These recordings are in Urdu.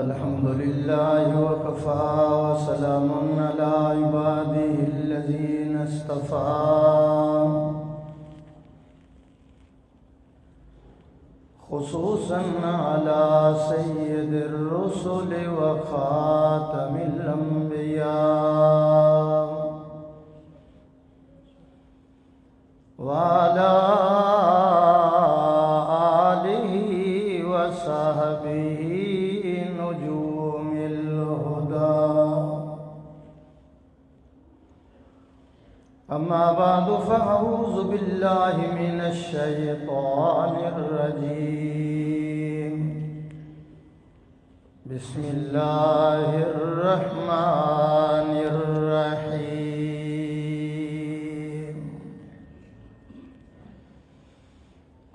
الحمد لله وكفى وسلام على عباده الذين اصطفى خصوصا على سيد الرسل وخاتم الأنبياء وعلى آله وصحبه نجوم الهدى. أما بعد فأعوذ بالله من الشيطان الرجيم. بسم الله الرحمن الرحيم.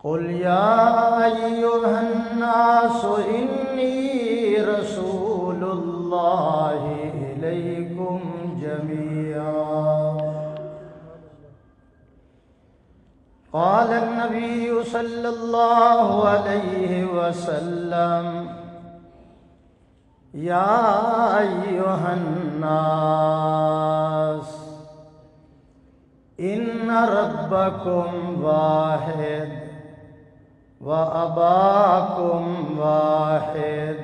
قل يا أيها الناس إني رسول الله إليكم جميعا. قال النبي صلى الله عليه وسلم يا أيها الناس إن ربكم واحد وأباكم واحد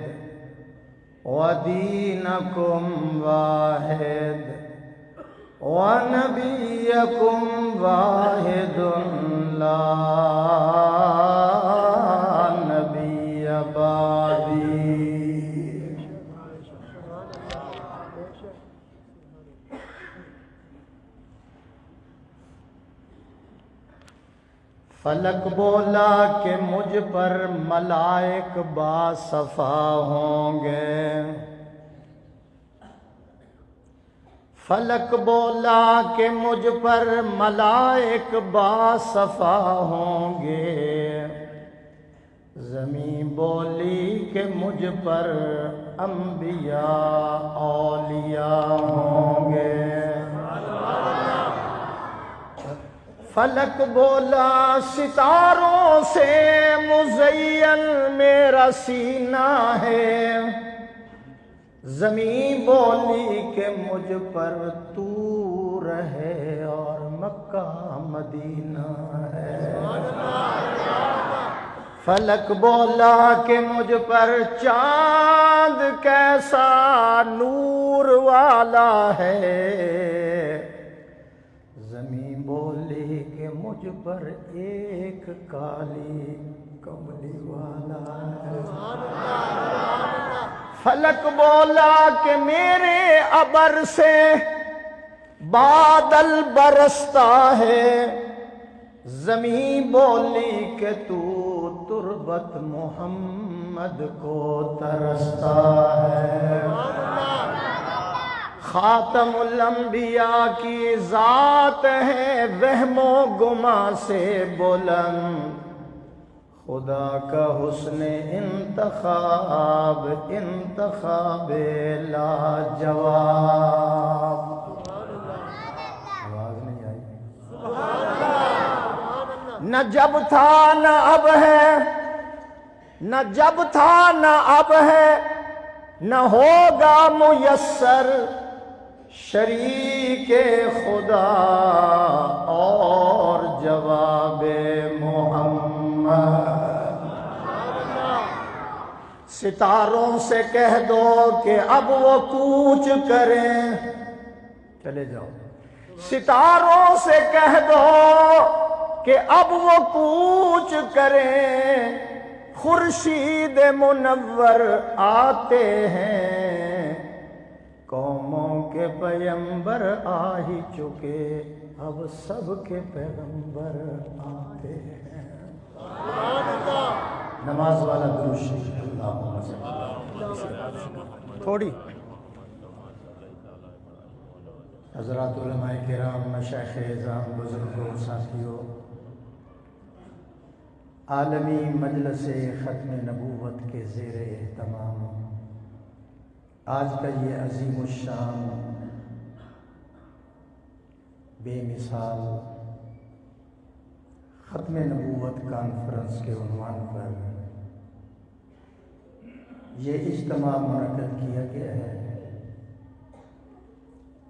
ودينكم واحد ونبيكم واحد لا نبي بعدي. فلک بولا کہ مجھ پر ملائک باصفا ہوں گے. فلک بولا کہ مجھ پر ملائک باصفا ہوں گے. زمین بولی کہ مجھ پر انبیاء اولیاء ہوں گے. فلک بولا ستاروں سے مزین میرا سینہ ہے. زمین بولی کہ مجھ پر طور ہے اور مکہ مدینہ ہے. فلک بولا کہ مجھ پر چاند کیسا نور والا ہے. زمین بولی کہ مجھ پر ایک کالی کملی والا ہے. فلک بولا کہ میرے ابر سے بادل برستا ہے. زمین بولی کہ تو تربت محمد کو ترستا ہے. خاتم الانبیاء کی ذات ہے وہم و گما سے بلند. خدا کا حسن انتخاب انتخاب لاجواب. آواز نہیں آئی؟ نہ جب تھا نہ اب ہے، نہ جب تھا نہ اب ہے، نہ ہوگا میسر شریک خدا اور جواب محمد. ستاروں سے کہہ دو کہ اب وہ کوچ کریں. چلے جاؤ. ستاروں سے کہہ دو کہ اب وہ کوچ کریں. خورشید منور آتے ہیں. قوموں کے پیغمبر آ ہی چکے، اب سب کے پیغمبر آتے ہیں. نماز والا درود شریف اللہم صل تھوڑی. حضرات علماء کرام، مشائخ اعظام، بزرگوں، ساتھیوں، عالمی مجلس ختم نبوت کے زیر اہتمام آج کا یہ عظیم الشان بے مثال ختم نبوت کانفرنس کے عنوان پر یہ اجتماع منعقد کیا گیا ہے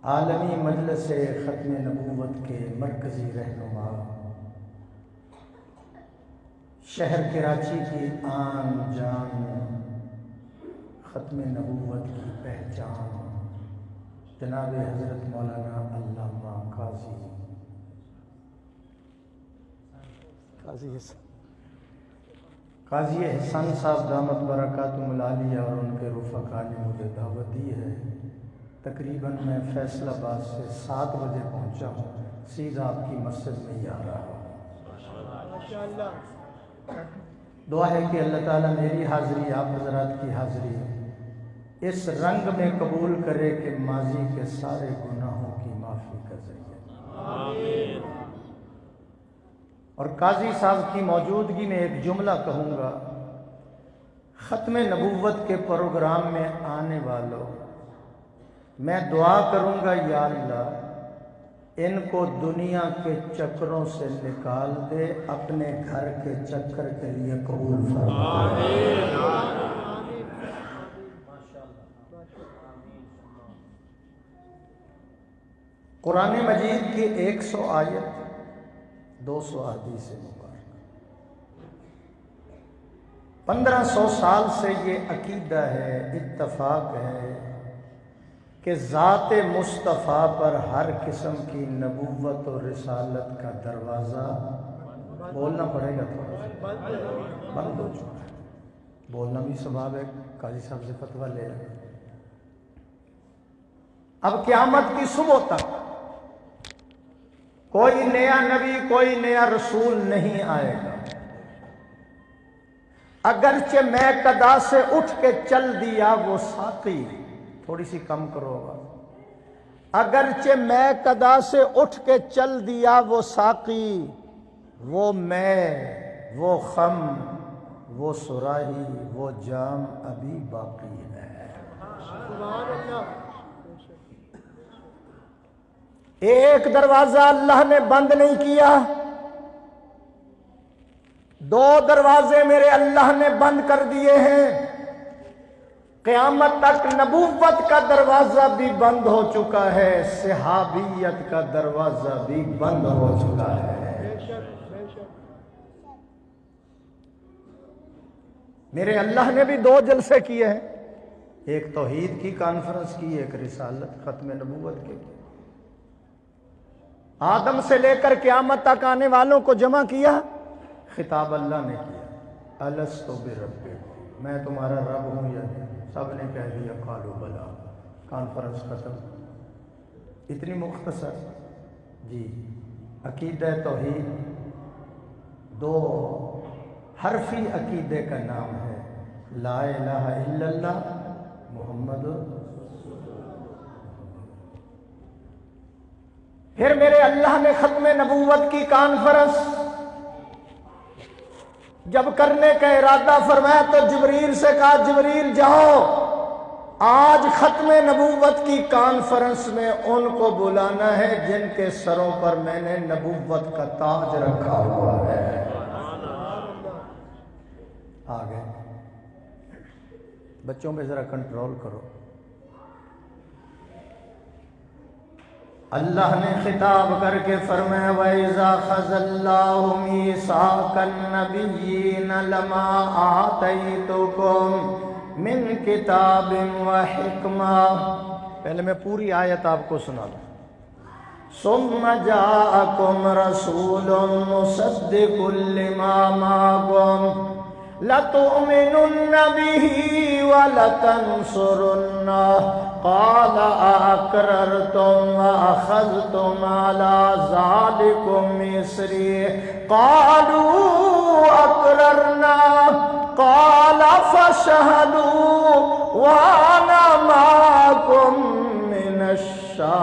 عالمی مجلس ختم نبوت کے مرکزی رہنما شہر کراچی کی آن جان ختم نبوت کی پہچان جناب حضرت مولانا علامہ قاضی احسان صاحب دامت برکاتہم العالیہ اور ان کے رفقا نے مجھے دعوت دی ہے۔ تقریباً میں فیصل آباد سے 7 بجے پہنچا ہوں، سیدھا آپ کی مسجد میں ہی آ رہا ہوں۔ دعا ہے کہ اللہ تعالیٰ میری حاضری، آپ حضرات کی حاضری اس رنگ میں قبول کرے کہ ماضی کے سارے گناہوں کی معافی کا ذریعہ۔ آمین۔ اور قاضی صاحب کی موجودگی میں ایک جملہ کہوں گا، ختم نبوت کے پروگرام میں آنے والوں، میں دعا کروں گا یا اللہ ان کو دنیا کے چکروں سے نکال دے، اپنے گھر کے چکر کے لیے قبول فرما۔ آمین۔ قرآن مجید کی 100 آیت 200 احادیث مبارک، 1500 سال سے یہ عقیدہ ہے، اتفاق ہے کہ ذات مصطفیٰ پر ہر قسم کی نبوت اور رسالت کا دروازہ، بولنا پڑے گا تھوڑا سا، بند ہو چکا ہے، بولنا بھی ثواب ہے، قاضی صاحب سے فتویٰ لے رہے ہیں۔ اب قیامت کی صبح تک کوئی نیا نبی، کوئی نیا رسول نہیں آئے گا، اگرچہ میں قدا سے اٹھ کے چل دیا وہ ساقی، تھوڑی سی کم کرو گا، اگرچہ میں قدا سے اٹھ کے چل دیا وہ ساقی، وہ میں، وہ خم، وہ صراحی، وہ جام ابھی باقی ہے۔ سبحان اللہ۔ ایک دروازہ اللہ نے بند نہیں کیا، 2 دروازے میرے اللہ نے بند کر دیے ہیں، قیامت تک نبوت کا دروازہ بھی بند ہو چکا ہے، صحابیت کا دروازہ بھی بند ہو چکا ہے۔ میرے اللہ نے بھی 2 جلسے کیے ہیں، ایک توحید کی کانفرنس کی، ایک رسالت ختم نبوت کے، آدم سے لے کر قیامت تک آنے والوں کو جمع کیا، خطاب اللہ نے کیا، الستو بربکم، میں تمہارا رب ہوں یا نہیں، سب نے کہہ دیا قالوا بلا، کانفرنس ختم، اتنی مختصر۔ جی عقیدہ توحید 2 حرفی عقیدے کا نام ہے، لا الہ الا اللہ محمد۔ پھر میرے اللہ نے ختم نبوت کی کانفرنس جب کرنے کا ارادہ فرمایا تو جبریل سے کہا، جبریل جاؤ آج ختم نبوت کی کانفرنس میں ان کو بلانا ہے جن کے سروں پر میں نے نبوت کا تاج رکھا ہوا ہے۔ آگے بچوں پہ ذرا کنٹرول کرو۔ اللہ نے خطاب کر کے فرمایا وَإِذَا خَذَ اللَّهُ مِيثَاقَ النَّبِيِّينَ لَمَا آتَيْتُكُم مِّن كِتَابٍ وَحِكْمَةٍ، پہلے میں پوری آیت آپ کو سنا دوں۔ ثُمَّ جَاءَكُمْ رَسُولٌ مُصَدِّقٌ لِّمَا مَعَكُمْ لَتُؤْمِنُنَّ بِهِ وَلَتَنصُرُنَّهُ قَالَ أَأَقْرَرْتُمْ وَأَخَذْتُمْ عَلَى ذَلِكُمْ إِصْرِي قَالُوا أَقْرَرْنَا قَالَ فَاشْهَدُوا وَأَنَا مَعَكُمْ مِنَ الشَّاهِدِينَ۔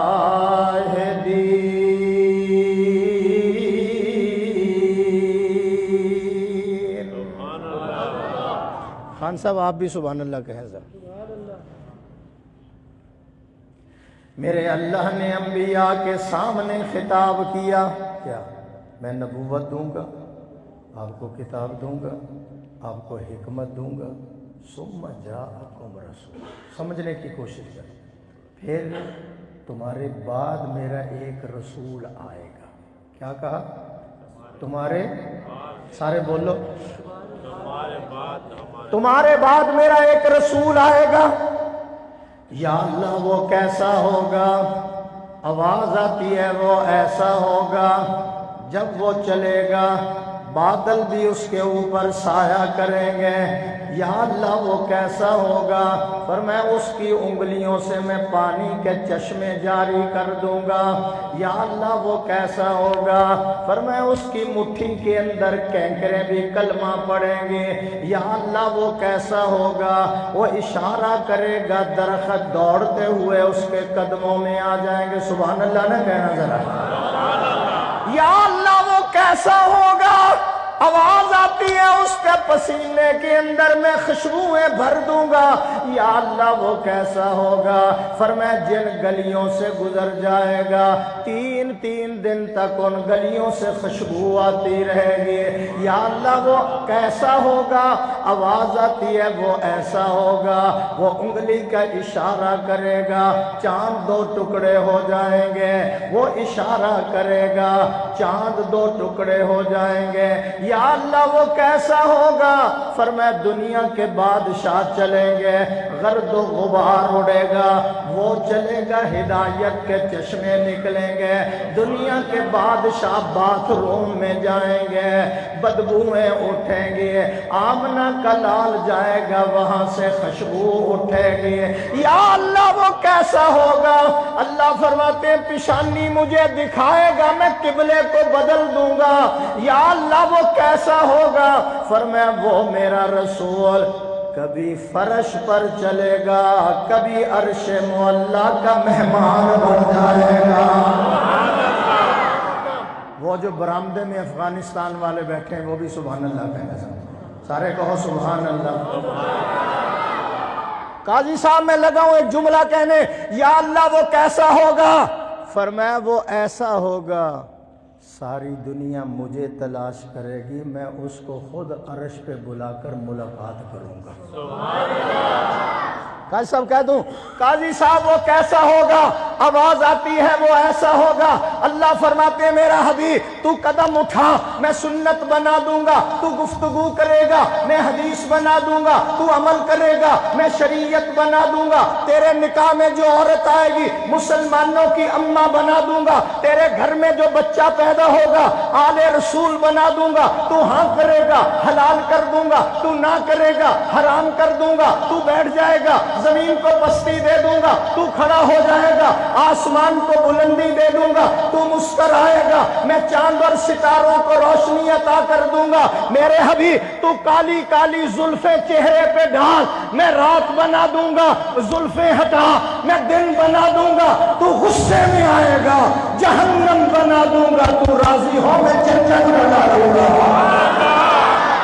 خان صاحب آپ بھی سبحان اللہ کہیں ذرا۔ میرے اللہ نے انبیاء کے سامنے خطاب کیا، کیا میں نبوت دوں گا، آپ کو کتاب دوں گا، آپ کو حکمت دوں گا، ثم جاءکم رسول، سمجھنے کی کوشش کریں، پھر تمہارے بعد میرا ایک رسول آئے گا. کیا کہا؟ تمہارے، سارے بولو، تمہارے بعد میرا ایک رسول آئے گا. یا اللہ وہ کیسا ہوگا؟ آواز آتی ہے وہ ایسا ہوگا جب وہ چلے گا بادل بھی اس کے اوپر سایہ کریں گے. یا اللہ وہ کیسا ہوگا؟ فرمایا اس کی انگلیوں سے میں پانی کے چشمے جاری کر دوں گا. یا اللہ وہ کیسا ہوگا؟ فرمایا اس کی مٹھی کے اندر کینکریں بھی کلمہ پڑیں گے. یا اللہ وہ کیسا ہوگا؟ وہ اشارہ کرے گا درخت دوڑتے ہوئے اس کے قدموں میں آ جائیں گے. سبحان اللہ نہ کہنا ذرا. یا اللہ وہ کیسا ہوگا؟ آواز آتی ہے اس کے پسینے کے اندر میں خوشبوئیں بھر دوں گا. یا اللہ وہ کیسا ہوگا؟ فرمایا جن گلیوں سے گزر جائے گا 3 دن تک ان گلیوں سے خوشبو آتی رہے گی. یا اللہ وہ کیسا ہوگا؟ آواز آتی ہے وہ ایسا ہوگا. وہ انگلی کا اشارہ کرے گا چاند 2 ٹکڑے ہو جائیں گے. وہ اشارہ کرے گا چاند 2 ٹکڑے ہو جائیں گے. یا اللہ وہ کیسا ہوگا؟ فرمایا دنیا کے بادشاہ چلیں گے گرد و غبار اڑے گا. وہ چلے گا ہدایت کے چشمے نکلیں گے. دنیا کے بادشاہ باتھ روم میں جائیں گے بدبوئیں اٹھیں گے. آمنہ کا لال جائے گا وہاں سے خوشبو اٹھے گی. یا اللہ وہ کیسا ہوگا؟ اللہ فرماتے ہیں پیشانی مجھے دکھائے گا میں قبلے کو بدل دوں گا. یا اللہ وہ کیسا ہوگا؟ فرمایا وہ میرا رسول کبھی فرش پر چلے گا کبھی عرش معلیٰ کا مہمان بن جائے گا. وہ جو برآمدے میں افغانستان والے بیٹھے ہیں وہ بھی سبحان اللہ کہنے. سارے کہو سبحان اللہ. قاضی صاحب میں لگا ہوں ایک جملہ کہنے، یا اللہ وہ کیسا ہوگا؟ فرمایا وہ ایسا ہوگا ساری دنیا مجھے تلاش کرے گی، میں اس کو خود عرش پہ بلا کر ملاقات کروں گا. قاضی صاحب کہہ دوں قاضی صاحب وہ کیسا ہوگا؟ آواز آتی ہے وہ ایسا ہوگا. اللہ فرماتے ہیں میرا حبیب تو قدم اٹھا میں سنت بنا دوں گا. تو گفتگو کرے گا میں حدیث بنا دوں گا. تو عمل کرے گا میں شریعت بنا دوں گا. تیرے نکاح میں جو عورت آئے گی مسلمانوں کی اماں بنا دوں گا. تیرے گھر میں جو بچہ پیدا ہوگا آل رسول بنا دوں گا. تو ہاں کرے گا حلال کر دوں گا، تو نہ کرے گا حرام کر دوں گا. تو بیٹھ جائے گا زمین کو پستی دے دوں گا. تو کھڑا ہو جائے گا آسمان کو بلندی دے دوں گا. تو مسکرائے گا میں چاند اور ستاروں کو روشنی عطا کر دوں گا. میرے حبیب تو کالی کالی زلفیں چہرے پہ ڈال میں رات بنا دوں گا. زلفیں ہٹا میں دن بنا دوں گا. تو غصے میں آئے گا جہنم بنا دوں گا. تو راضی ہو میں جنت بنا دوں گا.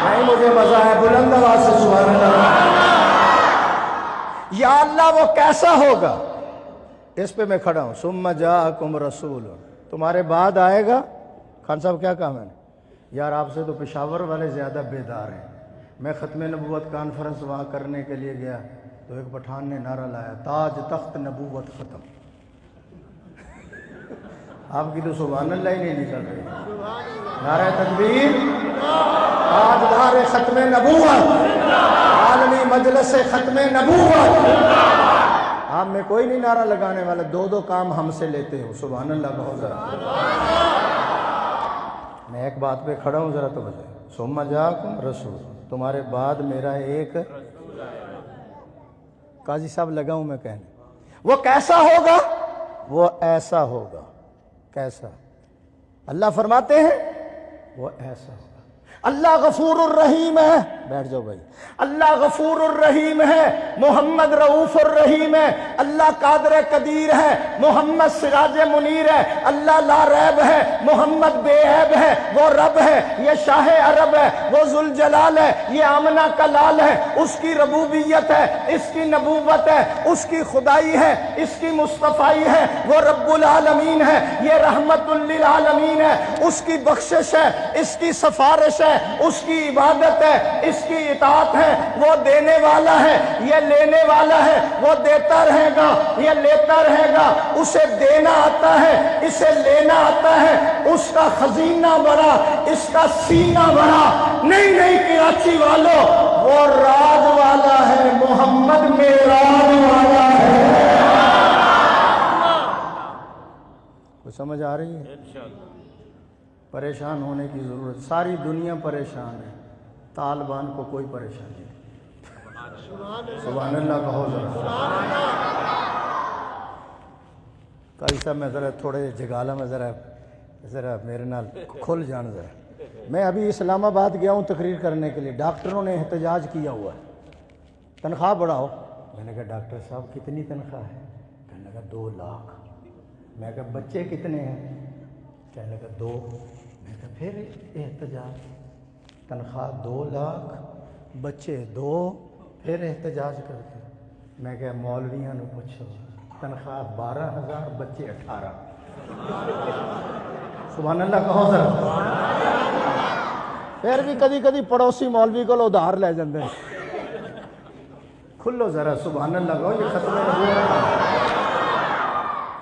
نہیں مجھے مزہ ہے بلند آواز سے سبحان اللہ. یا اللہ وہ کیسا ہوگا؟ اس پہ میں کھڑا ہوں. ثم جاءکم رسول، تمہارے بعد آئے گا. خان صاحب کیا کہا میں نے؟ یار آپ سے تو پشاور والے زیادہ بیدار ہیں. میں ختم نبوت کانفرنس وہاں کرنے کے لیے گیا تو ایک پٹھان نے نعرہ لایا تاج تخت نبوت ختم. آپ کی تو سبحان اللہ ہی نہیں نکل رہی. نعرہ تکبیر، تاجدار ختم نبوت، عالمی مجلس ختم نبوت. آپ میں کوئی نہیں نعرہ لگانے والا، 2 کام ہم سے لیتے ہو. سبحان اللہ کہو ذرا. میں ایک بات پہ کھڑا ہوں ذرا تو بتائیں. ثم جاءکم رسول، تمہارے بعد میرا ایک قاضی صاحب لگا ہوں میں کہنے. وہ کیسا ہوگا؟ وہ ایسا ہوگا. کیسا؟ اللہ فرماتے ہیں وہ ایسا ہوگا. اللہ غفور الرحیم ہے. بیٹھ جاؤ بھائی. اللہ غفور الرحیم ہے، محمد رؤوف الرحیم ہے. اللہ قادر قدیر ہے، محمد سراج منیر ہے. اللہ لا ریب ہے، محمد بے عیب ہے. وہ رب ہے، یہ شاہ عرب ہے، وہ ذوالجلال ہے، یہ آمنہ کا لال ہے. اس کی ربوبیت ہے، اس کی نبوت ہے، اس کی خدائی ہے، اس کی مصطفائی ہے. وہ رب العالمین ہے، یہ رحمت للعالمین ہے. اس کی بخشش ہے، اس کی سفارش ہے. ہے، اس کی عبادت ہے، اس کی اطاعت ہے، وہ دینے والا ہے، یہ لینے والا ہے، وہ دیتا رہے گا، یہ لیتا رہے گا، اسے دینا آتا ہے، اسے لینا آتا ہے، اس کا خزینہ بڑا، اس کا سینہ بڑا، نہیں کراچی والوں، وہ راج والا ہے، محمد معراج والا ہے۔ کوئی سمجھ آ رہی ہے؟ پریشان ہونے کی ضرورت، ساری دنیا پریشان ہے، طالبان کو کوئی پریشانی نہیں۔ سبحان اللہ کہو ذرا۔ قاضی صاحب میں ذرا تھوڑے جگالہ میں ذرا میرے نال کھل جان ذرا۔ میں ابھی اسلام آباد گیا ہوں تقریر کرنے کے لیے، ڈاکٹروں نے احتجاج کیا ہوا ہے، تنخواہ بڑھاؤ۔ میں نے کہا ڈاکٹر صاحب کتنی تنخواہ ہے؟ کہنے لگا 2 لاکھ۔ میں کہا بچے کتنے ہیں؟ کہنے لگا 2۔ میں کہا پھر احتجاج، تنخواہ 2 لاکھ، بچے 2، پھر احتجاج کرتے۔ میں کہا مولویاں نے پوچھو، تنخواہ 12,000، بچے 18۔ سبحان اللہ کہو ذرا۔ پھر بھی کدی پڑوسی مولوی کو ادھار لے جاندے ہیں۔ کھلو ذرا، سبحان اللہ کہو، یہ ختم نبوت ہے،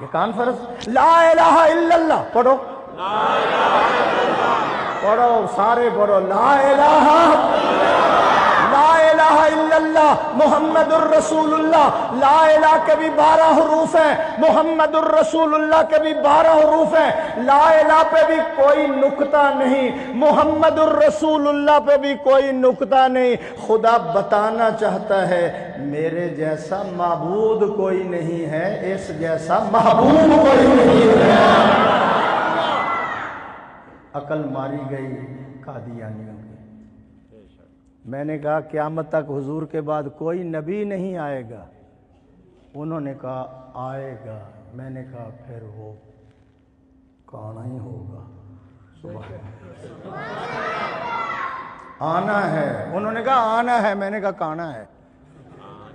یہ کانفرنس۔ لا الہ الا اللہ پڑھو، پڑھو سارے پڑھو، لا الہ الا اللہ محمد الرسول اللہ۔ لا الہ کے بھی 12 حروف ہیں، محمد الرسول اللہ کے بھی 12 حروف ہیں۔ لا الہ پہ بھی کوئی نکتہ نہیں، محمد الرسول اللہ پہ بھی کوئی نکتہ نہیں۔ خدا بتانا چاہتا ہے میرے جیسا معبود کوئی نہیں ہے، اس جیسا محبوب کوئی نہیں ہے۔ عقل ماری گئی قادیانیوں کی۔ میں نے کہا قیامت تک حضور کے بعد کوئی نبی نہیں آئے گا۔ انہوں نے کہا آئے گا۔ میں نے کہا پھر وہ کانا ہی ہوگا۔ آنا ہے، انہوں نے کہا آنا ہے، میں نے کہا کانا ہے۔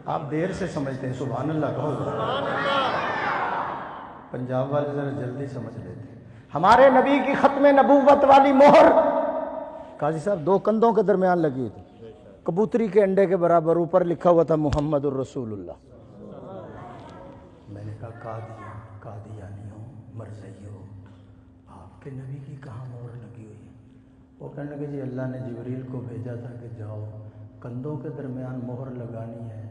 آپ دیر سے سمجھتے ہیں، سبحان اللہ کہو۔ پنجاب والے ذرا جلدی سمجھ لیتے ہیں۔ ہمارے نبی کی ختم نبوت والی مہر قاضی صاحب 2 کندھوں کے درمیان لگی تھی، کبوتری کے انڈے کے برابر، اوپر لکھا ہوا تھا محمد الرسول اللہ۔ میں نے کہا قادیانیوں، مرزائیوں، آپ کے نبی کی کہاں مہر لگی ہوئی ہے؟ وہ کہنے لگے جی اللہ نے جبریل کو بھیجا تھا کہ جاؤ کندھوں کے درمیان مہر لگانی ہے،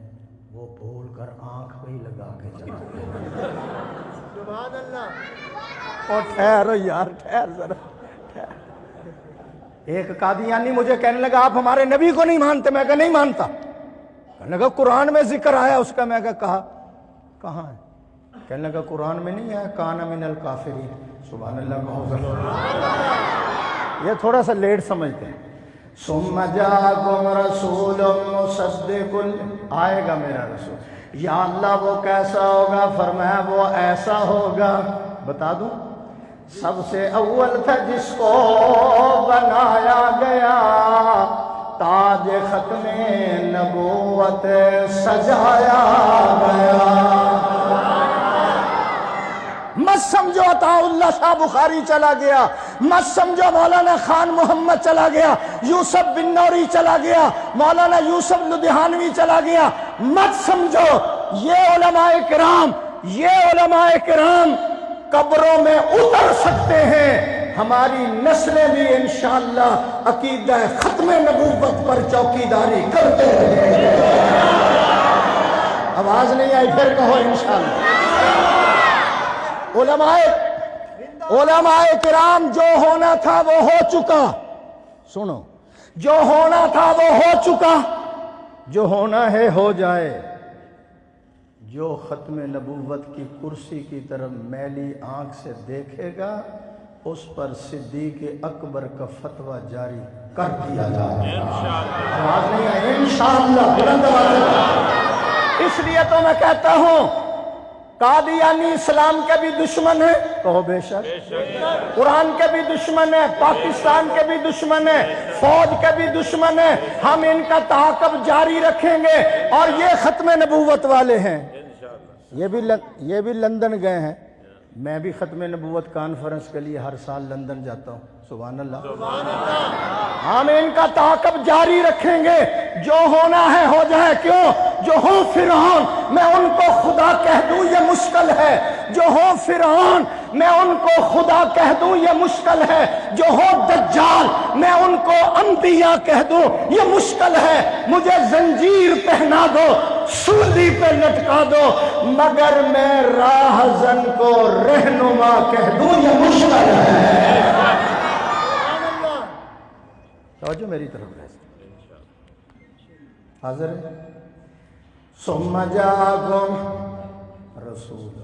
وہ بھول کر آنکھ پہ ہی لگا کے چلا گیا۔ سبحان اللہ۔ اور ٹھہرو یار، ٹھہر ذرا، ٹھہر۔ ایک قادیانی مجھے کہنے لگا آپ ہمارے نبی کو نہیں مانتے؟ میں کہا نہیں مانتا۔ کہنے لگا قرآن میں ذکر آیا اس کا؟ میں کہا کہاں ہے؟ کہنے لگا قرآن میں نہیں ہے کان من الکافرین۔ سبحان اللہ کہو۔ یہ تھوڑا سا لیٹ سمجھتے ہیں۔ ثم جاءکم رسول مصدق، آئے گا میرا رسول۔ یا اللہ وہ کیسا ہوگا؟ فرمایا وہ ایسا ہوگا، بتا دوں، سب سے اول تھا جس کو بنایا گیا، تاج ختم نبوت سجایا گیا۔ مت سمجھو عطا اللہ شاہ بخاری چلا گیا، مت سمجھو مولانا خان محمد چلا گیا، یوسف بن نوری چلا گیا، مولانا یوسف لدھیانوی چلا گیا، مت سمجھو۔ یہ علماء کرام قبروں میں اتر سکتے ہیں، ہماری نسلیں بھی انشاءاللہ عقیدہ ختم نبوت پر چوکیداری کرتے رہیں۔ آواز نہیں آئی؟ پھر کہو انشاءاللہ۔ علماء کرام جو ہونا تھا وہ ہو چکا، سنو، جو ہونا تھا وہ ہو چکا، جو ہونا ہے ہو جائے۔ جو ختم نبوت کی کرسی کی طرف میلی آنکھ سے دیکھے گا اس پر صدیق اکبر کا فتویٰ جاری کر دیا جائے گا۔ آواز نہیں آئی؟ انشاءاللہ بلند آواز سے۔ اس لیے تو میں کہتا ہوں قادیانی اسلام کے بھی دشمن ہیں، کہو بے شک، قرآن کے بھی دشمن ہیں، پاکستان کے بھی دشمن ہیں، فوج کے بھی دشمن ہیں۔ ہم ان کا تعاقب جاری رکھیں گے، اور یہ ختم نبوت والے ہیں۔ یہ بھی لندن گئے ہیں، میں بھی ختم نبوت کانفرنس کے لیے ہر سال لندن جاتا ہوں، سبحان اللہ۔ ہم ان کا تعاقب جاری رکھیں گے، جو ہونا ہے ہو جائے، کیوں جو ہو فرعون میں ان کو خدا کہہ دوں یہ مشکل ہے، جو ہو فرعون میں ان کو خدا کہہ دوں یہ مشکل ہے، جو ہو دجال میں ان کو انبیاء کہہ دوں یہ مشکل ہے، مجھے زنجیر پہنا دو، سولی پہ لٹکا دو، مگر میں راہزن کو رہنما کہہ دوں یہ مشکل ہے۔ توجہ میری طرف ہے، حاضر ہے۔ ثم جاءکم رسول،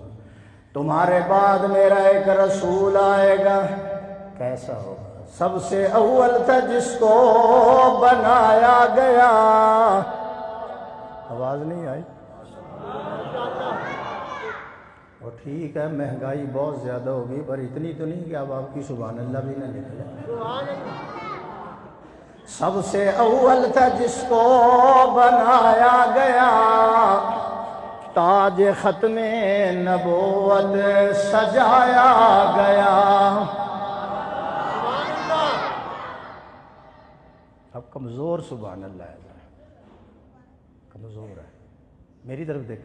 تمہارے بعد میرا ایک رسول آئے گا، کیسا ہوگا؟ سب سے اول تھا جس کو بنایا گیا، آواز نہیں آئی؟ اور ٹھیک ہے مہنگائی بہت زیادہ ہوگی پر اتنی تو نہیں کہ اب آپ کی سبحان اللہ بھی نہ نکلے۔ سب سے اول تھا جس کو بنایا گیا، تاج ختم نبوت سجایا گیا۔ اب کمزور سبحان اللہ ہے، کمزور ہے، میری طرف دیکھ۔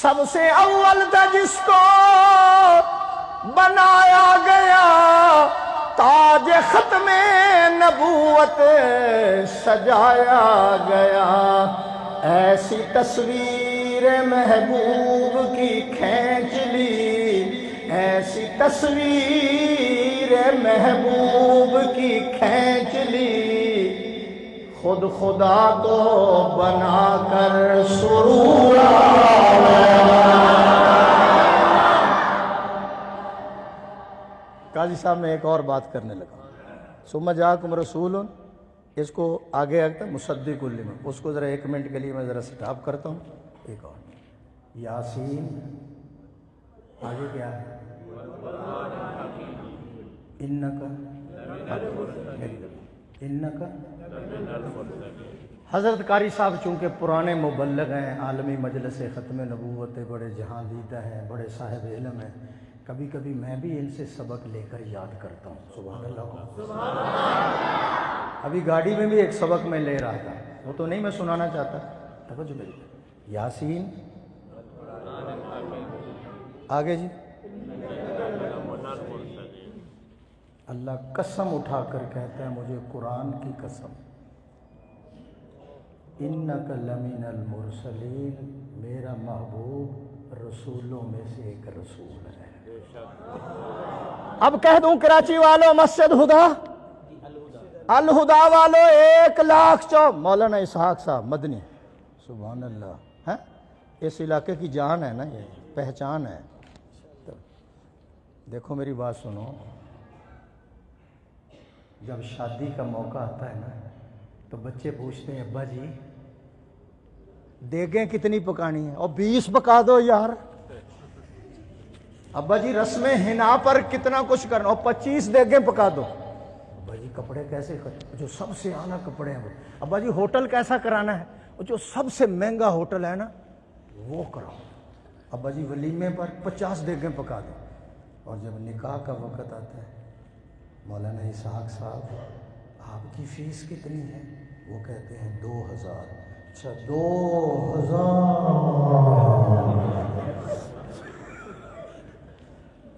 سب سے اول تھا جس کو بنایا گیا، تاج ختم نبوت سجایا گیا، ایسی تصویر محبوب کی کھینچ لی، ایسی تصویر محبوب کی کھینچ لی، خود خدا کو بنا کر سرور قاضی صاحب میں ایک اور بات کرنے لگا۔ ثم جاءکم رسول، اس کو آگے آگے مصدق لما، اس کو ذرا ایک منٹ کے لیے میں ذرا سٹاپ کرتا ہوں۔ ایک اور یاسین، آگے کیا ہے؟ انکا، انکا۔ حضرت قاری صاحب چونکہ پرانے مبلغ ہیں، عالمی مجلس ختم نبوت، بڑے جہاں دیدہ ہیں، بڑے صاحب علم ہیں، کبھی کبھی میں بھی ان سے سبق لے کر یاد کرتا ہوں۔ سبحان اللہ۔ ابھی گاڑی میں بھی ایک سبق میں لے رہا تھا، وہ تو نہیں میں سنانا چاہتا، توجہ میری۔ یاسین، آگے جی۔ اللہ قسم اٹھا کر کہتا ہے مجھے قرآن کی قسم، انک لمن المرسلین، میرا محبوب رسولوں میں سے ایک رسول ہے۔ اب کہہ دوں کراچی والوں، مسجد ہدا، الہدا والوں، 1,00,000 مولانا اسحاق صاحب مدنی، سبحان اللہ، اس علاقے کی جان ہے نا، یہ پہچان ہے۔ دیکھو میری بات سنو، جب شادی کا موقع آتا ہے نا تو بچے پوچھتے ہیں ابا جی دیگیں کتنی پکانی ہیں؟ اور 20 پکا دو یار۔ ابا جی رسم حنا پر کتنا کچھ کرنا، اور 25 دیگیں پکا دو۔ ابا جی کپڑے کیسے جو سب سے اعلیٰ کپڑے ہیں وہ۔ ابا جی ہوٹل کیسا کرانا ہے؟ جو سب سے مہنگا ہوٹل ہے نا وہ کراؤ۔ ابا جی ولیمے پر 50 دیگیں پکا دو۔ اور جب نکاح کا وقت آتا ہے، مولانا اسحاق صاحب آپ کی فیس کتنی ہے؟ وہ کہتے ہیں 2000۔ اچھا 2000،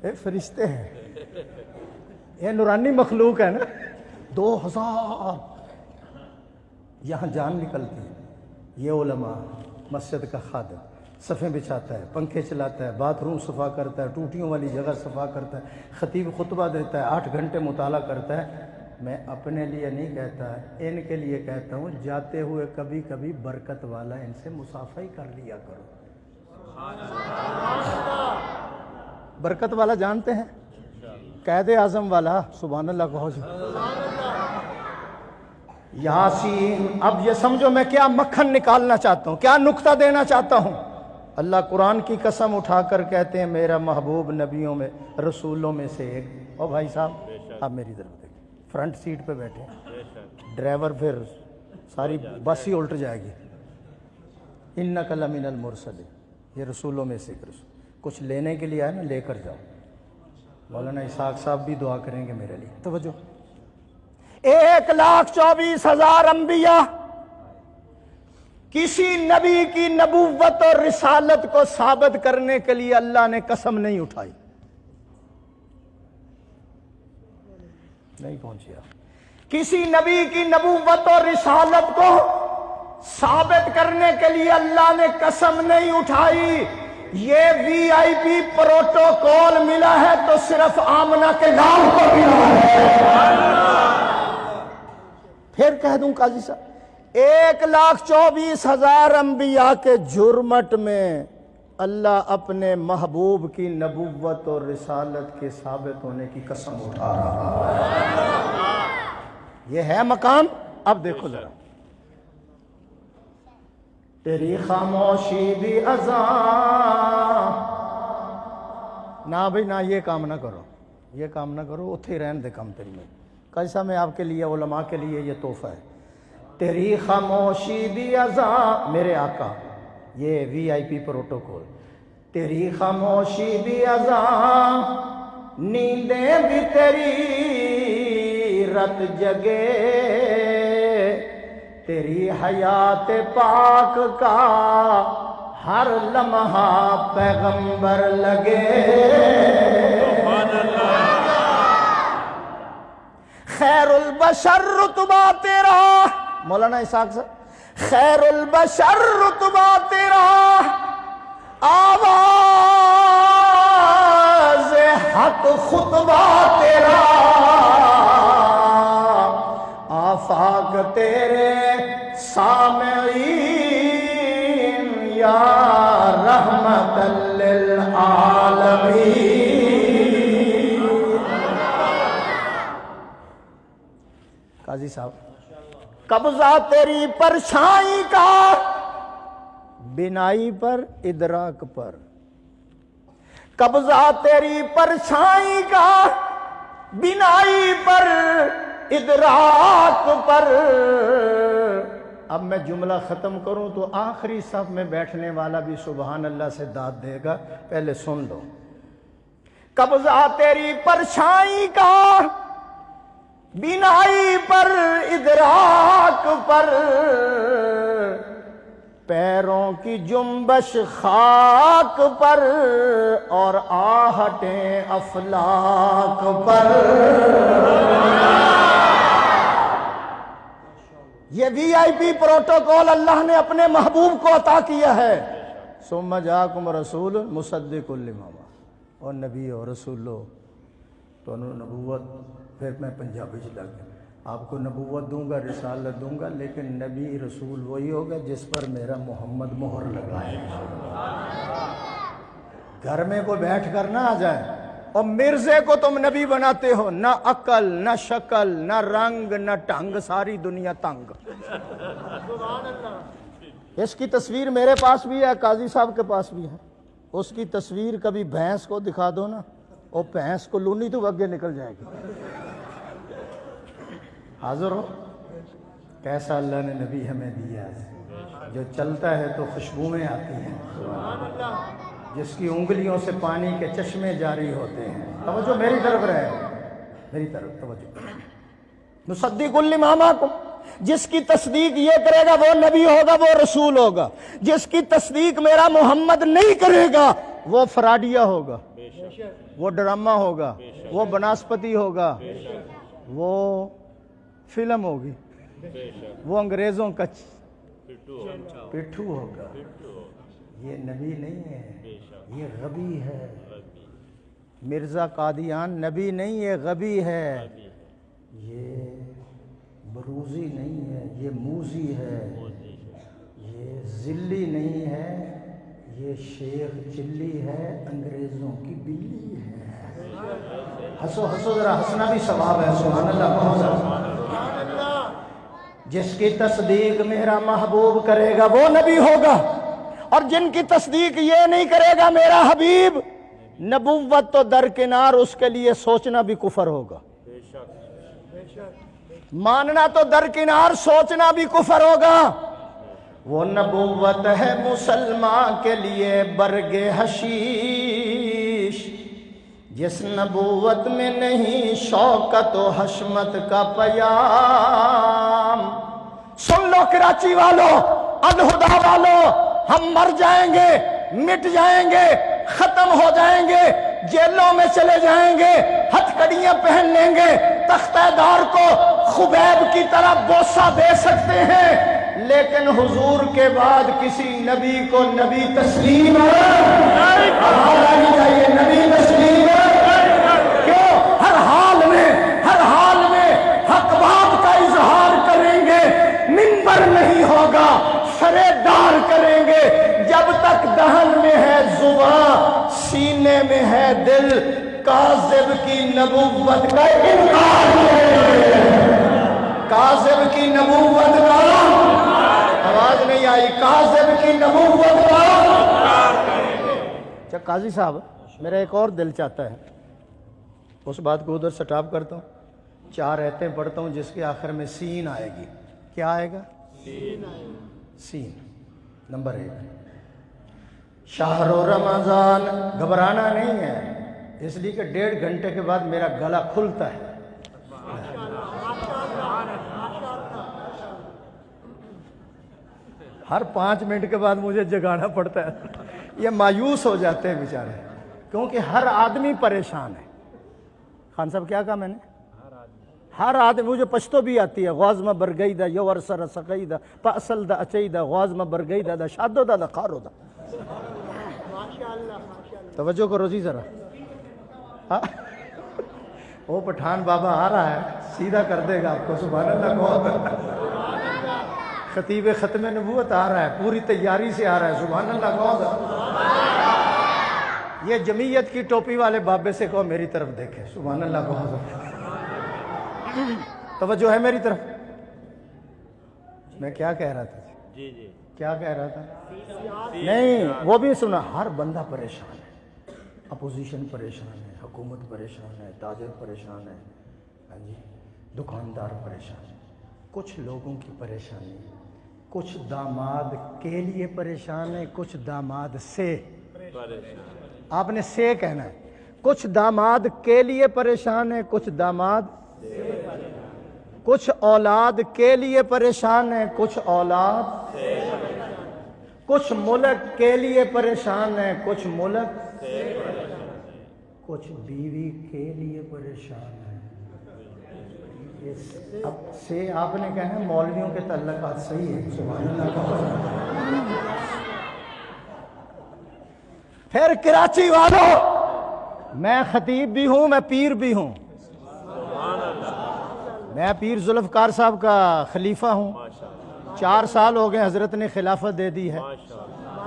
یہ فرشتے ہیں، یہ نورانی مخلوق ہے نا، 2000 یہاں جان نکلتی ہے۔ یہ علماء، مسجد کا خادم، صفیں بچھاتا ہے، پنکھے چلاتا ہے، باتھ روم صفا کرتا ہے، ٹوٹیوں والی جگہ صفا کرتا ہے، خطیب خطبہ دیتا ہے، 8 گھنٹے مطالعہ کرتا ہے۔ میں اپنے لیے نہیں کہتا، ان کے لیے کہتا ہوں، جاتے ہوئے کبھی کبھی برکت والا ان سے مصافحہ کر لیا کرو۔ برکت والا جانتے ہیں؟ قائد اعظم والا، سبحان اللہ کہو جی۔ یاسین، اب یہ سمجھو میں کیا مکھن نکالنا چاہتا ہوں، کیا نکتہ دینا چاہتا ہوں۔ اللہ قرآن کی قسم اٹھا کر کہتے ہیں میرا محبوب نبیوں میں، رسولوں میں سے ایک۔ او بھائی صاحب آپ میری طرف دیکھیں، فرنٹ سیٹ پہ بیٹھے ہیں، ڈرائیور پھر ساری بس ہی الٹ جائے گی۔ انک لمن المرسلین، یہ رسولوں میں سے ایک رسول۔ کچھ لینے کے لیے آئے نا، لے کر جاؤ۔ مولانا اسحاق صاحب بھی دعا کریں گے میرے لیے، توجہ۔ 1,24,000 انبیاء، کسی نبی کی نبوت اور رسالت کو ثابت کرنے کے لیے اللہ نے قسم نہیں اٹھائی، نہیں پہنچیا۔ کسی نبی کی نبوت اور رسالت کو ثابت کرنے کے لیے اللہ نے قسم نہیں اٹھائی۔ یہ وی آئی پی پروٹوکول ملا ہے تو صرف آمنہ کے نام کو ملا ہے۔ پھر کہہ دوں قاضی صاحب، 1,24,000 انبیاء کے جرمٹ میں اللہ اپنے محبوب کی نبوت اور رسالت کے ثابت ہونے کی قسم اٹھا رہا ہے۔ یہ ہے مقام۔ اب دیکھو ذرا، تیری خاموشی بھی اذاں، نہ بھئی نہ، یہ کام نہ کرو، یہ کام نہ کرو، اتھے رہن دے کم تیری میں۔ کیسا میں آپ کے لیے، علماء کے لیے یہ تحفہ ہے۔ تیری خاموشی بھی اذاں، میرے آقا، یہ وی آئی پی پروٹوکول، تیری خاموشی بھی اذاں، نیندیں بھی تیری رت جگے، تیری حیات پاک کا ہر لمحہ پیغمبر لگے۔ خیر البشر رتبہ تیرا، مولانا اسحاق صاحب، خیر البشر رتبہ تیرا، آواز حق خطبہ تیرا، آفاق تیرے سامعین یا رحمت للعالمین۔ قاضی صاحب، قبضہ تیری پرچھائی کا، بینائی پر ادراک پر، قبضہ تیری پرچھائی کا، بینائی پر ادراک پر۔ اب میں جملہ ختم کروں تو آخری صف میں بیٹھنے والا بھی سبحان اللہ سے داد دے گا، پہلے سن لو۔ قبضہ تیری پرچھائی کا، بینائی پر ادراک پر، پیروں کی جنبش خاک پر اور آہٹیں افلاک پر۔ یہ وی آئی پی پروٹوکول اللہ نے اپنے محبوب کو عطا کیا ہے۔ ثم جاءکم رسول مصدق لما معکم، اور نبی اور رسولو تو نبوت، پھر میں پنجابی چ لگ گیا، آپ کو نبوت دوں گا، رسالت دوں گا، لیکن نبی رسول وہی ہوگا جس پر میرا محمد مہر لگائے۔ گھر میں کوئی بیٹھ کر نہ آ جائے اور مرزے کو تم نبی بناتے ہو، نہ عقل نہ شکل نہ رنگ نہ ٹنگ، ساری دنیا تنگ۔ اس کی تصویر میرے پاس بھی ہے، قاضی صاحب کے پاس بھی ہے۔ اس کی تصویر کبھی بھینس کو دکھا دو نا، اور بھینس کو لونی تو آگے نکل جائے گی۔ حاضر ہو؟ کیسا اللہ نے نبی ہمیں دیا ہے، جو چلتا ہے تو خوشبوئیں آتی ہیں، جس کی انگلیوں سے پانی کے چشمے جاری ہوتے ہیں۔ توجہ میری طرف رہے، میری طرف توجہ۔ مصدق لما معکم، جس کی تصدیق یہ کرے گا وہ نبی ہوگا، وہ رسول ہوگا۔ جس کی تصدیق میرا محمد نہیں کرے گا وہ فراڈیہ ہوگا، وہ ڈرامہ ہوگا، وہ بناسپتی ہوگا، وہ فلم ہوگی، وہ انگریزوں کا پٹھو ہوگا۔ یہ نبی نہیں ہے، یہ غبی ہے۔ مرزا قادیان نبی نہیں، یہ غبی ہے۔ یہ بروزی نہیں ہے، یہ موزی ہے۔ یہ ذلی نہیں ہے، یہ شیخ چلی ہے، انگریزوں کی بلی ہے۔ ہنسو ہنسو ذرا، ہنسنا بھی ثواب ہے، سبحان اللہ بہت زیادہ۔ جس کی تصدیق میرا محبوب کرے گا وہ نبی ہوگا، اور جن کی تصدیق یہ نہیں کرے گا میرا حبیب، نبوت تو درکنار، اس کے لیے سوچنا بھی کفر ہوگا۔ ماننا تو درکنار، سوچنا بھی کفر ہوگا۔ وہ نبوت ہے مسلمان کے لیے برگ حشیش، جس نبوت میں نہیں شوکت و حشمت کا پیام۔ سن لو کراچی والو، الہدا والو، ہم مر جائیں گے، مٹ جائیں گے، ختم ہو جائیں گے، جیلوں میں چلے جائیں گے، ہتھ کڑیاں پہن لیں گے، تختہ دار کو خبیب کی طرح بوسہ دے سکتے ہیں، لیکن حضور کے بعد کسی نبی کو نبی تسلیم نہیں چاہیے، نبی تسلیم کیوں؟ ہر حال میں حق بات کا اظہار کریں گے، منبر نہیں ہوگا، سرے دار کریں گے، جب تک دہن میں ہے زبان سینے میں ہے دل، کاذب کی نبوت کا انکار ہے، کاذب کی نبوت کا، آواز نہیں آئی، کاذب کی نبوت کا۔ اچھا قاضی صاحب، میرا ایک اور دل چاہتا ہے، اس بات کو ادھر سٹاپ کرتا ہوں، 4 آیتیں پڑھتا ہوں جس کے آخر میں سین آئے گی۔ کیا آئے گا؟ سین۔ نمبر 1، شہر رمضان، گھبرانا نہیں ہے، اس لیے کہ 1.5 گھنٹے کے بعد میرا گلا کھلتا ہے۔ ہر 5 منٹ کے بعد مجھے جگانا پڑتا ہے، یہ مایوس ہو جاتے ہیں بیچارے، کیونکہ ہر آدمی پریشان ہے۔ خان صاحب کیا کہا میں نے؟ ہر آدمی، مجھے پشتو بھی آتی ہے، غازمہ برگئی دا یو ورسر سقئی دا پا اصل دا اچئی دا غازمہ برگئی دا شادو دا خارو دا۔ توجہ کرو جی ذرا، وہ پٹھان بابا آ رہا ہے، سیدھا کر دے گا آپ کو، سبحان اللہ کو۔ خطیب ختم نبوت آ رہا ہے، پوری تیاری سے آ رہا ہے، سبحان اللہ کو۔ یہ جمعیت کی ٹوپی والے بابے سے کہو میری طرف دیکھے، سبحان اللہ کو۔ توجہ ہے میری طرف؟ میں کیا کہہ رہا تھا؟ جی کیا کہہ رہا تھا؟ نہیں، وہ بھی سنا، ہر بندہ پریشان ہے، اپوزیشن پریشان ہے، حکومت پریشان ہے، تاجر پریشان ہے، ہاں جی، دکاندار پریشان ہے، کچھ لوگوں کی پریشانی، کچھ داماد کے لیے پریشان ہے، کچھ داماد سے، آپ نے سے کہنا ہے، کچھ داماد کے لیے پریشان ہے، کچھ داماد، کچھ اولاد کے لیے پریشان ہے، کچھ اولاد، کچھ ملک کے لیے پریشان ہے، کچھ ملک، کچھ بیوی کے لیے پریشان ہے۔ اب سے آپ نے کہنا مولویوں کے تعلقات صحیح ہے، سبحان اللہ۔ پھر کراچی والوں، میں خطیب بھی ہوں، میں پیر بھی ہوں، میں پیر ذوالفقار صاحب کا خلیفہ ہوں، 4 سال ہو گئے حضرت نے خلافت دے دی ہے۔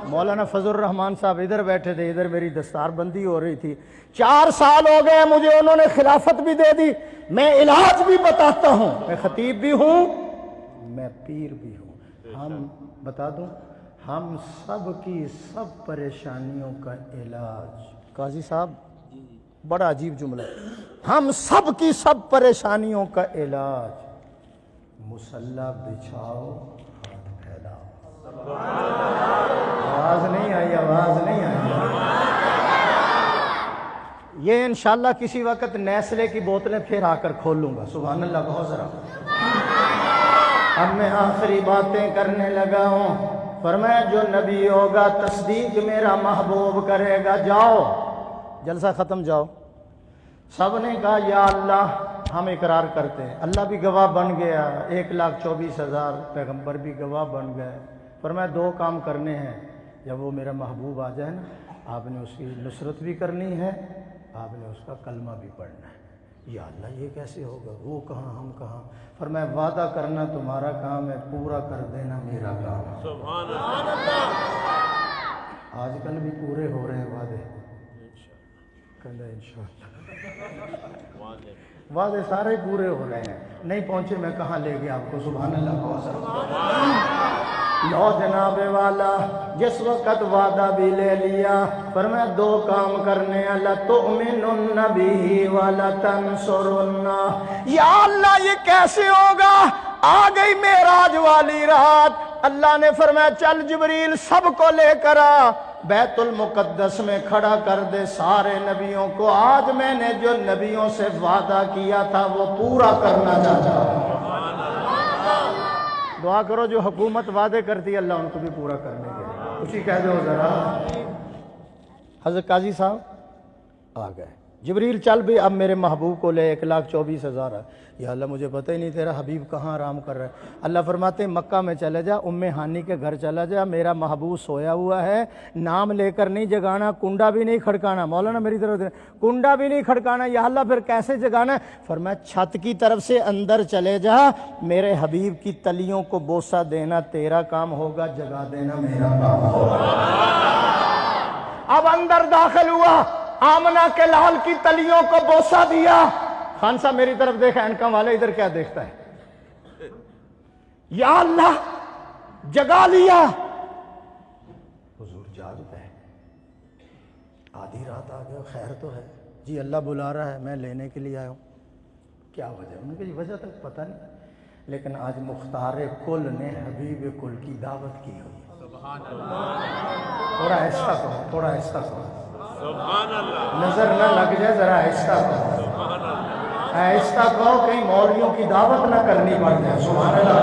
مولانا فضل الرحمان صاحب ادھر بیٹھے تھے، ادھر میری دستار بندی ہو رہی تھی، 4 سال ہو گئے مجھے، انہوں نے خلافت بھی دے دی، میں علاج بھی بتاتا ہوں، میں خطیب بھی ہوں، میں پیر بھی ہوں۔ ہم بتا دوں، ہم سب کی سب پریشانیوں کا علاج، قاضی صاحب بڑا عجیب جملہ ہے، ہم سب کی سب پریشانیوں کا علاج، مصلی بچھاؤ، ہاتھ پھیلاؤ۔ آواز نہیں آئی، آواز نہیں آئی۔ یہ انشاءاللہ کسی وقت نیسلے کی بوتلیں پھر آ کر کھولوں گا، سبحان اللہ بہت ذرا۔ اب میں آخری باتیں کرنے لگا ہوں، فرمایا جو نبی ہوگا تصدیق میرا محبوب کرے گا، جاؤ جلسہ ختم، جاؤ۔ سب نے کہا یا اللہ ہم اقرار کرتے ہیں، اللہ بھی گواہ بن گیا، 1,24,000 پیغمبر بھی گواہ بن گئے۔ فرمایا 2 کام کرنے ہیں، جب وہ میرا محبوب آ جائے نا، آپ نے اس کی نصرت بھی کرنی ہے، آپ نے اس کا کلمہ بھی پڑھنا ہے۔ یا اللہ یہ کیسے ہوگا، وہ کہاں ہم کہاں؟ فرمایا وعدہ کرنا تمہارا کام ہے، پورا کر دینا میرا کام ہے۔ سبحان اللہ۔ آج کل بھی پورے ہو رہے ہیں وعدے، کہنا انشاءاللہ وعدے سارے پورے ہو رہے ہیں، نہیں پہنچے میں کہاں لے گیا آپ کو، سبحان اللہ۔ لو جناب والا جس وقت وعدہ بھی لے لیا، فرمایا 2 کام کرنے ہیں، لَتُؤْمِنُنَّ بِهِ وَلَتَنْصُرُنَّهُ۔ یا اللہ یہ کیسے ہوگا؟ آ گئی معراج والی رات، اللہ نے فرمایا چل جبریل سب کو لے کر آ، بیت المقدس میں کھڑا کر دے سارے نبیوں کو، آج میں نے جو نبیوں سے وعدہ کیا تھا وہ پورا کرنا چاہتا ہوں۔ دعا کرو جو حکومت وعدے کرتی ہے اللہ ان کو بھی پورا کرنے کے، اسی کہہ دو ذرا۔ حضرت قاضی صاحب آ گئے، جبریل چل بھی اب میرے محبوب کو لے، 1,24,000 ہے۔ یا اللہ مجھے پتہ ہی نہیں تیرا حبیب کہاں آرام کر رہا ہے۔ اللہ فرماتے ہیں مکہ میں چلے جا، ام ہانی کے گھر چلا جا، میرا محبوب سویا ہوا ہے، نام لے کر نہیں جگانا، کنڈا بھی نہیں کھڑکانا، مولانا میری طرف کنڈا بھی نہیں کھڑکانا۔ یا اللہ پھر کیسے جگانا ہے؟ فرمایا چھت کی طرف سے اندر چلے جا، میرے حبیب کی تلیوں کو بوسہ دینا تیرا کام ہوگا، جگا دینا میرا کام ہوگا۔ اب اندر داخل ہوا، آمنہ کے لال کی تلیوں کو بوسہ دیا۔ خان صاحب میری طرف دیکھا، اینکم والے ادھر کیا دیکھتا ہے؟ یا اللہ جگا لیا، حضور جاگ گئے، آدھی رات آ گیا، خیر تو ہے جی، اللہ بلا رہا ہے، میں لینے کے لیے آیا ہوں۔ کیا وجہ؟ انہوں نے کہا وجہ تک پتہ نہیں، لیکن آج مختار کل نے حبیب کل کی دعوت کی ہوئی۔ تھوڑا ایسا کہو، تھوڑا ایسا کہو، نظر نہ لگ جائے، ذرا ایسا کہو، ایسا کہو کہیں مولویوں کی دعوت نہ کرنی پڑ جائے۔ سبحان اللہ،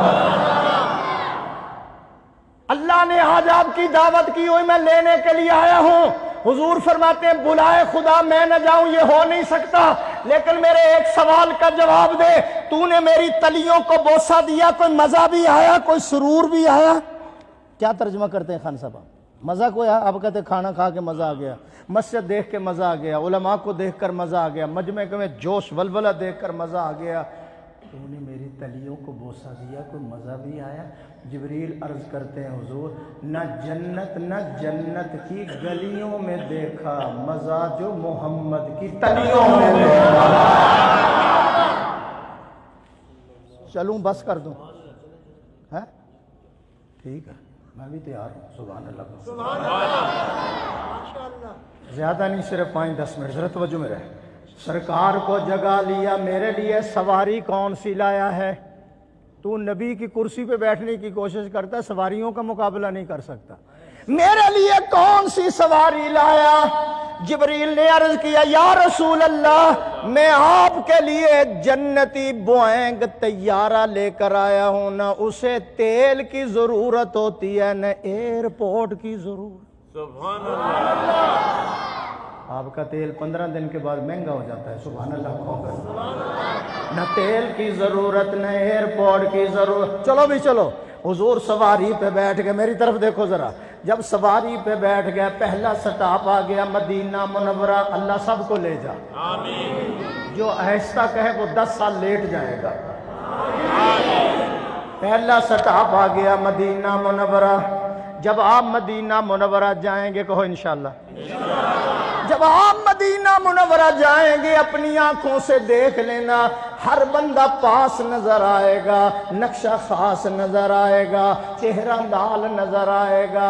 اللہ نے آج آپ کی دعوت کی ہوئی، میں لینے کے لیے آیا ہوں۔ حضور فرماتے ہیں بلائے خدا میں نہ جاؤں یہ ہو نہیں سکتا، لیکن میرے ایک سوال کا جواب دے، تو نے میری تلیوں کو بوسہ دیا، کوئی مزہ بھی آیا، کوئی سرور بھی آیا؟ کیا ترجمہ کرتے ہیں خان صاحب؟ مزہ کوئی آیا؟ آپ کہتے ہیں کھانا کھا کے مزہ آ گیا، مسجد دیکھ کے مزہ آ گیا، علماء کو دیکھ کر مزہ آ گیا، مجمع میں جوش ولولہ دیکھ کر مزہ آ گیا، تو نے میری تلیوں کو بوسہ دیا، کوئی مزہ بھی آیا؟ جبریل عرض کرتے ہیں حضور نہ جنت کی گلیوں میں دیکھا مزہ جو محمد کی تلیوں میں دیکھا۔ چلوں بس کر دوں؟ ہے ٹھیک ہے، میں بھی تیار ہوں۔ سبحان اللہ، زیادہ نہیں، صرف 5-10 منٹ، ذرا توجہ میں رہے۔ سرکار کو جگا لیا، میرے لیے سواری کون سی لایا ہے؟ تو نبی کی کرسی پہ بیٹھنے کی کوشش کرتا ہے، سواریوں کا مقابلہ نہیں کر سکتا، میرے لیے کون سی سواری لایا؟ جبریل نے عرض کیا یا رسول اللہ میں آپ کے لیے جنتی بوئنگ طیارہ لے کر آیا ہوں، نہ اسے تیل کی ضرورت ہوتی ہے نہ ایئرپورٹ کی ضرورت۔ سبحان اللہ، آپ کا تیل 15 دن کے بعد مہنگا ہو جاتا ہے۔ سبحان اللہ، نہ تیل کی ضرورت نہ ایئرپورٹ کی ضرورت۔ چلو بھی چلو، حضور سواری پہ بیٹھ گئے، میری طرف دیکھو ذرا، جب سواری پہ بیٹھ گیا پہلا سٹاپ آ گیا مدینہ منورہ، اللہ سب کو لے جا، جو آہستہ کہے وہ 10 سال لیٹ جائے گا۔ پہلا سٹاپ آ گیا مدینہ منورہ، جب آپ مدینہ منورہ جائیں گے کہو انشاءاللہ، جب آپ مدینہ منورہ جائیں گے اپنی آنکھوں سے دیکھ لینا، ہر بندہ پاس نظر آئے گا، نقشہ خاص نظر آئے گا، چہرہ لال نظر آئے گا،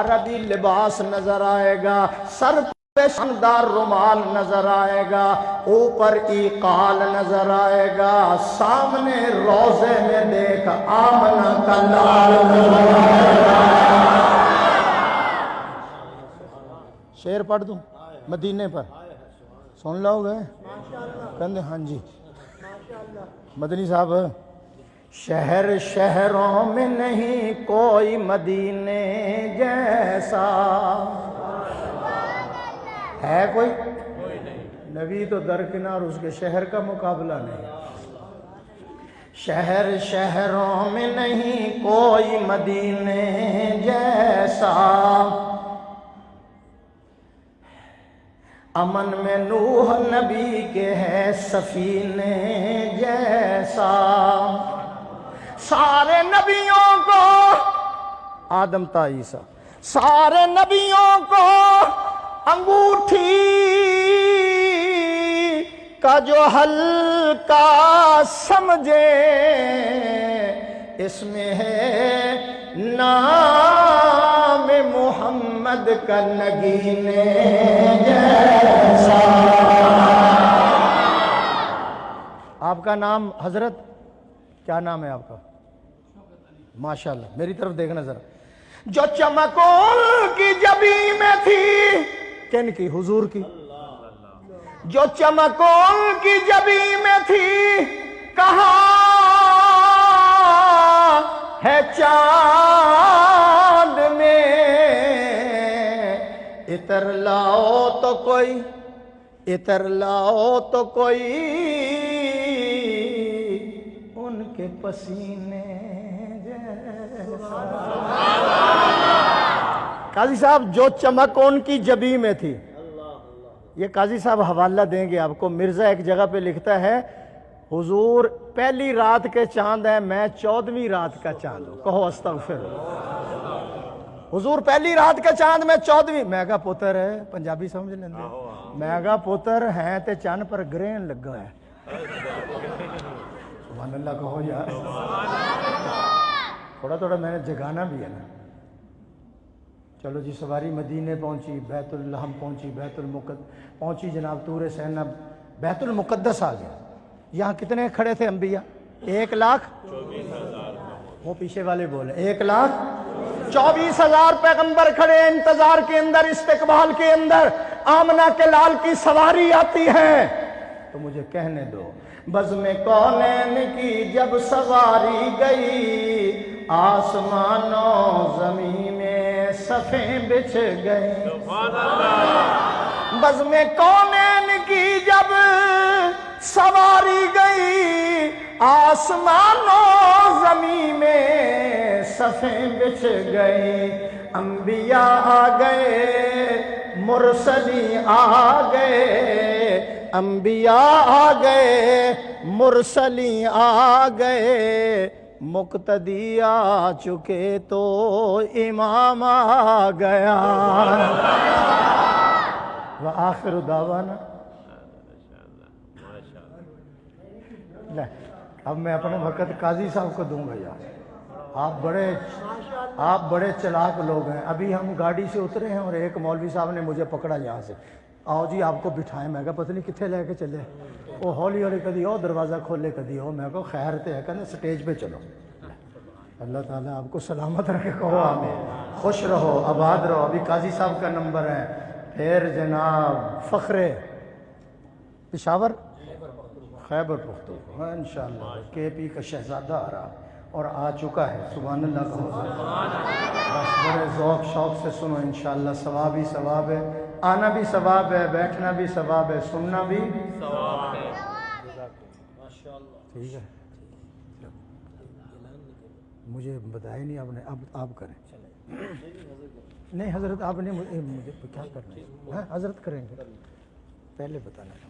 عربی لباس نظر آئے گا، سر پہ شاندار رومال نظر آئے گا، اوپر ایقال نظر آئے گا، سامنے روضے میں دیکھ آمنہ کا لال نظر آئے گا۔ شعر پڑھ دوں مدینے پر؟ سن لو گے؟ کہندے ہاں جی مدنی صاحب، شہر شہروں میں نہیں کوئی مدینے جیسا، ہے کوئی؟ نبی تو درکنار، اس کے شہر کا مقابلہ نہیں۔ شہر شہروں میں نہیں کوئی مدینے جیسا، امن میں نوح نبی کے ہے سفینے جیسا، سارے نبیوں کو آدم تا عیسیٰ، سارے نبیوں کو انگوٹھی کا جو ہلکا سمجھے، اس میں ہے نام محمد کا نگینے جیسا۔ آپ کا نام حضرت کیا نام ہے آپ کا؟ ماشاءاللہ، میری طرف دیکھنا ذرا، جو چمک ان کی جبی میں تھی، کن کی؟ حضور کی. جو چمک ان کی جبی میں تھی، کہاں ہے چاند میں؟ عطر لاؤ تو کوئی، عطر لاؤ تو کوئی ان کے پسینے جیسا. قاضی صاحب جو چمک ان کی جبی میں تھی، یہ قاضی صاحب حوالہ دیں گے آپ کو. مرزا ایک جگہ پہ لکھتا ہے حضور پہلی رات کے چاند ہیں، میں 14ویں رات کا چاند ہوں. کہو استغفر. حضور پہلی رات کا چاند، میں 14ویں. میں کہا پتر ہے، پنجابی سمجھ لیں. میں کہا پتر ہیں تے چاند پر گرہن لگا ہے. سبحان اللہ کہو یار. تھوڑا تھوڑا میں نے جگانا بھی ہے نا. چلو جی سواری مدینے پہنچی، بیت الحم پہنچی، بیت المقدس پہنچی، جناب طور سینا، بیت المقدس آ گیا. یہاں کتنے کھڑے تھے انبیاء؟ 1,24,000. وہ پیچھے والے بولے 1,24,000 پیغمبر کھڑے انتظار کے اندر، استقبال کے اندر. آمنہ کے لال کی سواری آتی ہے تو مجھے کہنے دو. بزم کونین کی جب سواری گئی، آسمان و زمین میں صفیں بچھ گئی. بزم کونین کی جب سواری گئی، آسمان و زمین میں صفیں بچھ گئی. انبیاء آ گئے، مرسلین آ گئے، انبیاء آ گئے، مرسلین آ گئے، مقتدی آ چکے تو امام آ گیا. وآخر دعوانا. اب میں اپنے وقت قاضی صاحب کو دوں گا یار. آپ بڑے چلاک لوگ ہیں. ابھی ہم گاڑی سے اترے ہیں اور ایک مولوی صاحب نے مجھے پکڑا یہاں سے. آؤ جی آپ کو بٹھائیں. میں کہا پتہ نہیں کتنے لے کے چلے. وہ ہولی ہولی کدی ہو دروازہ کھولے کدی ہو. میں کہا خیر تے ہے کہنے سٹیج پہ چلو. اللہ تعالیٰ آپ کو سلامت رکھے. کہو آمین. خوش رہو، آباد رہو. ابھی قاضی صاحب کا نمبر ہے. پھر جناب فخر پشاور خیبر پختونخوا انشاءاللہ کے پی کا شہزادہ آ رہا اور آ چکا ہے. سبحان اللہ کہو. بس بڑے ذوق شوق سے سنو انشاءاللہ. ثواب ہی ثواب ہے، آنا بھی ثواب ہے، بیٹھنا بھی ثواب ہے، سننا بھی ثواب ہے. ٹھیک ہے. مجھے بتایا نہیں آپ نے. اب آپ کریں. نہیں حضرت آپ نے مجھے کیا کرنا ہے؟ حضرت کریں گے. پہلے بتانا تھا.